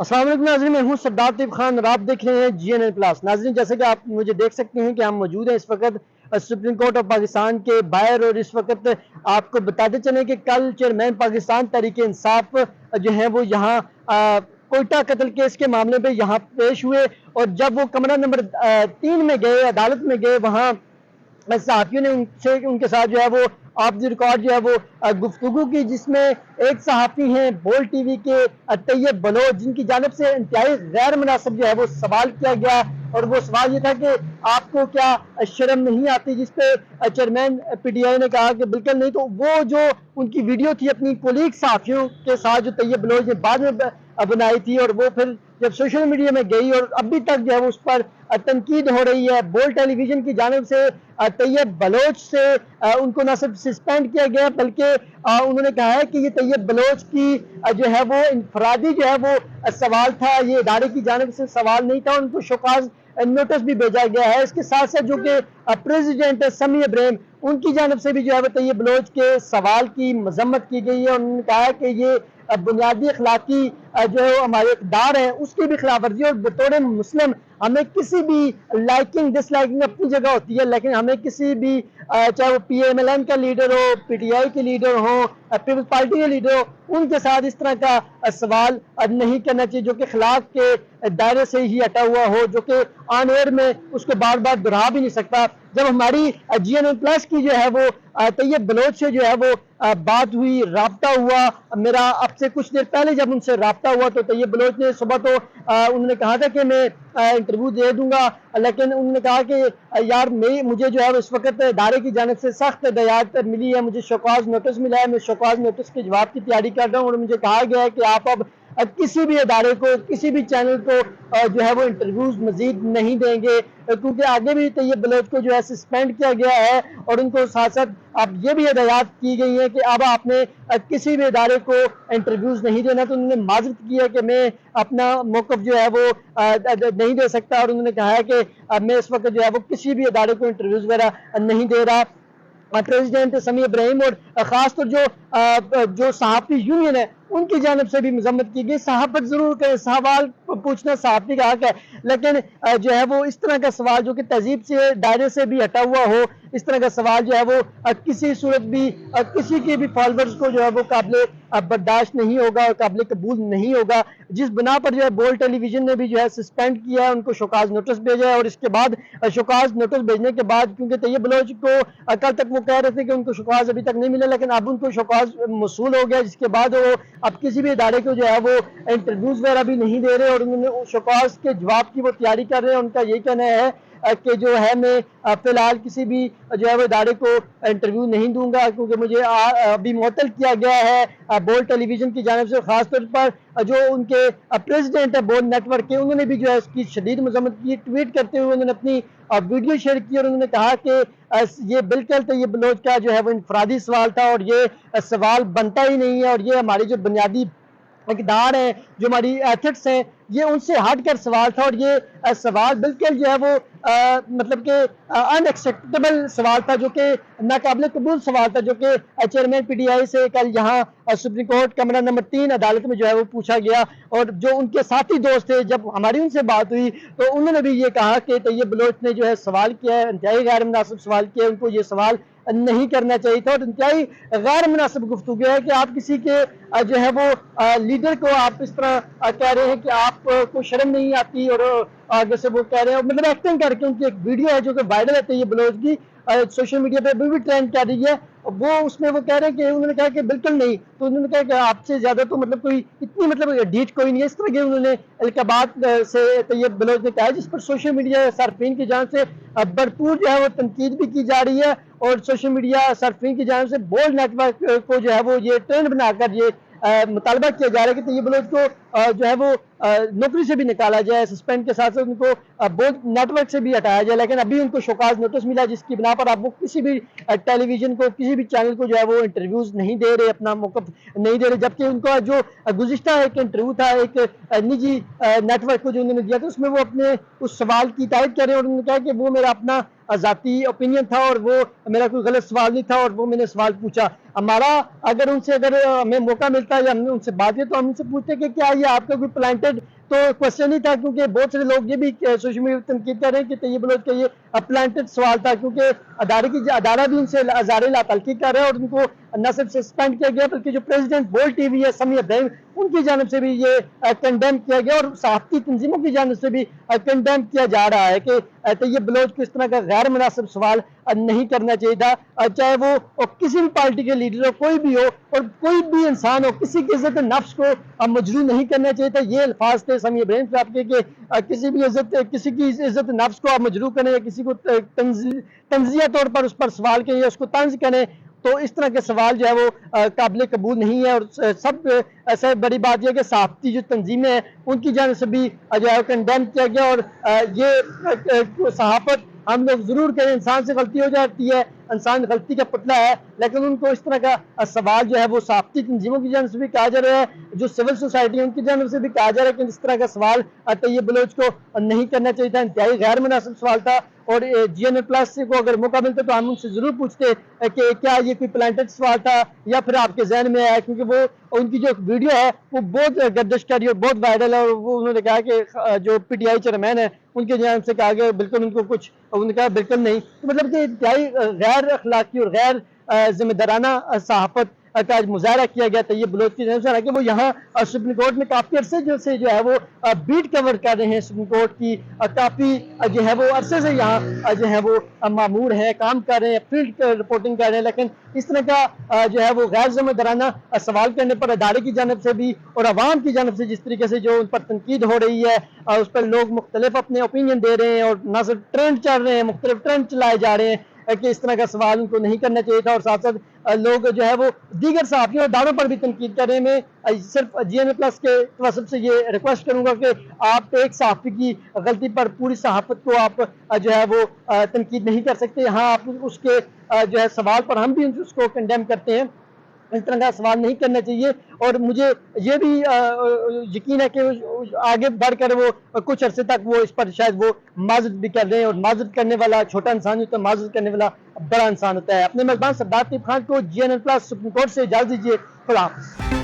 अस्सलाम वालेकुम नाज़रीन, मैं हूं सरदार तैयब खान और आप देख रहे हैं GNN प्लस। नाज़रीन, जैसे कि आप मुझे देख सकते हैं कि हम मौजूद हैं इस वक्त सुप्रीम कोर्ट ऑफ पाकिस्तान के बाहर, और इस वक्त आपको बताते चलें कि कल चेयरमैन पाकिस्तान तहरीक इंसाफ जो है वो यहाँ कोयटा कत्ल केस के मामले पे यहाँ पेश हुए, और जब वो कमरा नंबर 3 में गए, अदालत में गए, वहाँ सहाफियों ने उनके साथ जो है वो ऑफ द रिकॉर्ड जो है वो गुफ्तगू की, जिसमें एक सहाफी हैं बोल टीवी के तैयब बलोच, जिनकी जानिब से इंतहाई गैर मुनासिब जो है वो सवाल किया गया। और वो सवाल ये था कि आपको क्या शर्म नहीं आती, जिस पे चेयरमैन PTI ने कहा कि बिल्कुल नहीं। तो वो जो उनकी वीडियो थी अपनी कोलीग सहाफियों के साथ जो तैयब बलोच ने बाद में बनाई थी, और वो फिर जब सोशल मीडिया में गई और अभी तक जो है उस पर तनकीद हो रही है। बोल टेलीविजन की जानिब से तैयब बलोच से उनको न सिर्फ सस्पेंड किया गया, बल्कि उन्होंने कहा है कि ये तैयब बलोच की जो है वो इनफरादी जो है वो सवाल था, ये इदारे की जानिब से सवाल नहीं था। उनको शोकाज नोटिस भी भेजा गया है। इसके साथ साथ जो कि प्रेसिडेंट समी इब्राहिम, उनकी जानिब से भी जो है तैयब बलोच के सवाल की मजम्मत की गई है। उन्होंने कहा कि ये बुनियादी अखलाकी जो हमारे इक़दार है उसकी भी खिलाफ वर्जी, और बतौर मुस्लिम हमें किसी भी लाइकिंग डिसलाइकिंग अपनी जगह होती है, लेकिन हमें किसी भी चाहे वो PMLN का लीडर हो, PTI के लीडर हो, पीपल्स पार्टी के लीडर हो, उनके साथ इस तरह का सवाल नहीं करना चाहिए जो कि खिलाफ के दायरे से ही हटा हुआ हो, जो कि ऑन एयर में उसको बार बार दोहरा भी नहीं सकता। जब हमारी GNN प्लस की जो है वो तैयब बलोच से जो है वो बात हुई, राब्ता हुआ मेरा, अब से कुछ देर पहले जब उनसे राब्ता हुआ, तो तैयब बलोच ने सुबह तो उन्होंने कहा था कि मैं इंटरव्यू दे दूंगा, लेकिन उन्होंने कहा कि यार मुझे जो है इस वक्त इदारे की जानिब से सख्त हिदायत मिली है, मुझे शोकाज नोटिस मिला है, मैं शोकाज नोटिस के जवाब की तैयारी कर रहा हूँ, और मुझे कहा गया है कि आप अब किसी भी इदारे को, किसी भी चैनल को जो है वो इंटरव्यूज मजीद नहीं देंगे, क्योंकि आगे भी तैयब बलोच को जो है सस्पेंड किया गया है, और उनको साथ साथ अब ये भी हिदायत की गई है कि अब आपने किसी भी इदारे को इंटरव्यूज नहीं देना। तो उन्होंने माजरत की है कि मैं अपना मौक़िफ़ जो है वो नहीं दे सकता, और उन्होंने कहा है कि मैं इस वक्त जो है वो किसी भी इदारे को इंटरव्यूज वगैरह नहीं दे रहा। प्रेसिडेंट समी इब्राहिम और खासतौर जो सहाफ़ी यूनियन है उनकी जानिब से भी मजम्मत की गई। सहाफ़त जरूर करें, सवाल पूछना सहाफ़ी का हक है, लेकिन जो है वो इस तरह का सवाल जो कि तहजीब से दायरे से भी हटा हुआ हो, इस तरह का सवाल जो है वो किसी सूरत भी किसी के भी फॉलोअर्स को जो है वो काबिल बर्दाश्त नहीं होगा और काबिल कबूल नहीं होगा। जिस बिना पर जो है बोल टेलीविजन ने भी जो है सस्पेंड किया है, उनको शोकाज नोटिस भेजा है, और इसके बाद शोकाज नोटिस भेजने के बाद, क्योंकि तैयब बलोच को कल तक वो कह रहे थे कि उनको शोकाज अभी तक नहीं मिला, लेकिन अब उनको शोकाज मौसूल हो गया, जिसके बाद वो अब किसी भी इदारे को जो है वो इंटरव्यूज वगैरह भी नहीं दे रहे, और उन्होंने शोकाज के जवाब की वो तैयारी कर रहे हैं। उनका यही कहना है कि जो है मैं फिलहाल किसी भी जो है वो इदारे को इंटरव्यू नहीं दूंगा, क्योंकि मुझे अभी मुअत्तल किया गया है बोल टेलीविजन की जानिब से। खासतौर पर जो उनके प्रेसिडेंट है बोल नेटवर्क के, उन्होंने भी जो है इसकी शदीद मजम्मत की। ट्वीट करते हुए उन्होंने अपनी वीडियो शेयर की, और उन्होंने कहा कि ये बिल्कुल तो ये बलोच का जो है वो इनफरादी सवाल था, और ये सवाल बनता ही नहीं है, और ये हमारी जो बुनियादी इक़दार हैं, जो हमारी एथिक्स हैं, ये उनसे हट कर सवाल था, और ये सवाल बिल्कुल जो है वो मतलब कि अनएक्सेप्टेबल सवाल था, जो कि नाकाबिल कबूल सवाल था, जो कि चेयरमैन PTI से कल यहाँ सुप्रीम कोर्ट कमरा नंबर 3 अदालत में जो है वो पूछा गया। और जो उनके साथी दोस्त थे, जब हमारी उनसे बात हुई तो उन्होंने भी ये कहा कि तैयब बलोच ने जो है सवाल किया है, इंतहाई गैर मुनासिब सवाल किया है, उनको ये सवाल नहीं करना चाहिए था, और इंतहाई गैर मुनासिब गुफ्तगू है कि आप किसी के जो है वो लीडर को आप इस तरह कह रहे हैं कि आपको शर्म नहीं आती, और आगे से वो कह रहे हैं, मतलब एक्टिंग करके। उनकी एक वीडियो है जो कि वायरल है तैयब बलोच की, सोशल मीडिया पे भी ट्रेंड कर रही है, वो उसमें वो कह रहे हैं कि उन्होंने कहा कि बिल्कुल नहीं। तो उन्होंने कहा कि आपसे ज्यादा तो मतलब कोई इतनी मतलब ढीठ कोई नहीं है, इस तरह के उन्होंने अलकाबात से तैयब बलोच ने कहा, जिस पर सोशल मीडिया सार्फिन की जान से भरपूर जो है वो तनकीद भी की जा रही है, और सोशल मीडिया सार्फिन की जान से बोल नेटवर्क को जो है वो ये ट्रेंड बनाकर ये मुतालबा किया जा रहा है कि तैयब बलोच को जो है वो नौकरी से भी निकाला जाए, सस्पेंड के साथ साथ उनको बोल नेटवर्क से भी हटाया जाए। लेकिन अभी उनको शोकाज नोटिस मिला, जिसकी बिना पर अब वो किसी भी टेलीविजन को, किसी भी चैनल को जो है वो इंटरव्यूज नहीं दे रहे, अपना मौक़िफ़ नहीं दे रहे। जबकि उनका जो गुज़िश्ता एक इंटरव्यू था एक निजी नेटवर्क को जो उन्होंने दिया था, उसमें वो अपने उस सवाल की तायद कर रहे हैं, और उन्होंने कहा कि वो मेरा अपना ذاتی اوپینین تھا اور وہ میرا کوئی غلط سوال نہیں تھا اور وہ میں نے سوال پوچھا. ہمارا اگر ہمیں موقع ملتا ہے یا ہم نے ان سے بات کی تو ہم ان سے پوچھتے کہ کیا یہ آپ کا کوئی پلانٹڈ تو کوشچن نہیں تھا, کیونکہ بہت سارے لوگ یہ بھی سوشل میڈیا پر تنقید کر رہے ہیں کہ طیب بلوچ کا یہ پلانٹڈ سوال تھا, کیونکہ ادارہ بھی ان سے اظہار لا تعلقی کر رہا ہے اور ان کو نہ صرف سسپینڈ کیا گیا بلکہ جو پریزیڈنٹ بول ٹی وی ہے سمیع ابراہیم ان کی جانب سے بھی یہ کنڈیم کیا گیا اور صحافتی تنظیموں کی جانب سے بھی کنڈیم کیا جا رہا ہے کہ طیب بلوچ کو اس طرح کا غیر مناسب سوال نہیں کرنا چاہیے تھا, چاہے وہ کسی بھی پارٹی کے لیڈر ہو, کوئی بھی ہو اور کوئی بھی انسان ہو, کسی کی عزت نفس کو مجروح نہیں کرنا چاہیے تھا. یہ الفاظ تھے سمیع ابراہیم صاحب کے کہ کسی کی عزت نفس کو آپ مجروح کریں یا کسی کو تنزیہ طور پر اس پر سوال کریں یا اس کو طنز کریں تو اس طرح کے سوال جو ہے وہ قابل قبول نہیں ہے. اور سب ایسے بڑی بات یہ کہ صحافتی جو تنظیمیں ہیں ان کی جانب سے بھی جو ہے کنڈیم کیا گیا اور یہ صحافت ہم لوگ ضرور کریں, انسان سے غلطی ہو جاتی ہے, انسان غلطی کا پتلا ہے, لیکن ان کو اس طرح کا سوال جو ہے وہ صحافتی تنظیموں کی جانب سے بھی کہا جا رہا ہے, جو سول سوسائٹی ہے ان کی جانب سے بھی کہا جا رہا ہے کہ اس طرح کا سوال طیب بلوچ کو نہیں کرنا چاہیے تھا, انتہائی غیر مناسب سوال تھا. اور جی این ایل پلس کو اگر موقع ملتا تو ہم ان سے ضرور پوچھتے کہ کیا یہ کوئی پلانٹڈ سوال تھا یا پھر آپ کے ذہن میں آیا, کیونکہ وہ ان کی جو ویڈیو ہے وہ بہت گردش کری اور بہت وائرل ہے اور وہ انہوں نے کہا کہ جو پی ٹی آئی چیئرمین ہے ان کے جانب سے کہا گیا بالکل ان کو کچھ, انہوں نے کہا بالکل نہیں. تو مطلب کہ انتہائی غیر اخلاقی اور غیر ذمہ دارانہ صحافت کا مظاہرہ کیا گیا طیب بلوچ کی جانب سے, حالانکہ وہ یہاں سپریم کورٹ میں کافی عرصے سے جو ہے وہ بیٹ کور کر رہے ہیں سپریم کورٹ کی, کافی جو ہے وہ عرصے سے یہاں جو ہے وہ مامور ہیں, کام کر رہے ہیں, فیلڈ رپورٹنگ کر رہے ہیں, لیکن اس طرح کا جو ہے وہ غیر ذمہ دارانہ سوال کرنے پر ادارے کی جانب سے بھی اور عوام کی جانب سے جس طریقے سے جو ان پر تنقید ہو رہی ہے, اس پر لوگ مختلف اپنے اوپینین دے رہے ہیں اور نہ صرف ٹرینڈ چل رہے ہیں, مختلف ٹرینڈ چلائے جا رہے ہیں کہ اس طرح کا سوال ان کو نہیں کرنا چاہیے تھا. اور ساتھ ساتھ لوگ جو ہے وہ دیگر صحافیوں اور اداروں پر بھی تنقید کر رہے ہیں. میں صرف جی این اے پلس کے توسط سے یہ ریکویسٹ کروں گا کہ آپ ایک صحافی کی غلطی پر پوری صحافت کو آپ جو ہے وہ تنقید نہیں کر سکتے. ہاں آپ اس کے جو ہے سوال پر ہم بھی اس کو کنڈیم کرتے ہیں, اس طرح کا سوال نہیں کرنا چاہیے. اور مجھے یہ بھی یقین ہے کہ آگے بڑھ کر وہ کچھ عرصے تک وہ اس پر شاید وہ معذرت بھی کر رہے ہیں, اور معذرت کرنے والا چھوٹا انسان ہوتا ہے, معذرت کرنے والا بڑا انسان ہوتا ہے. اپنے میزبان سردار طیب خان کو G N L plus supreme court سے اجازت دیجیے. خدا حافظ.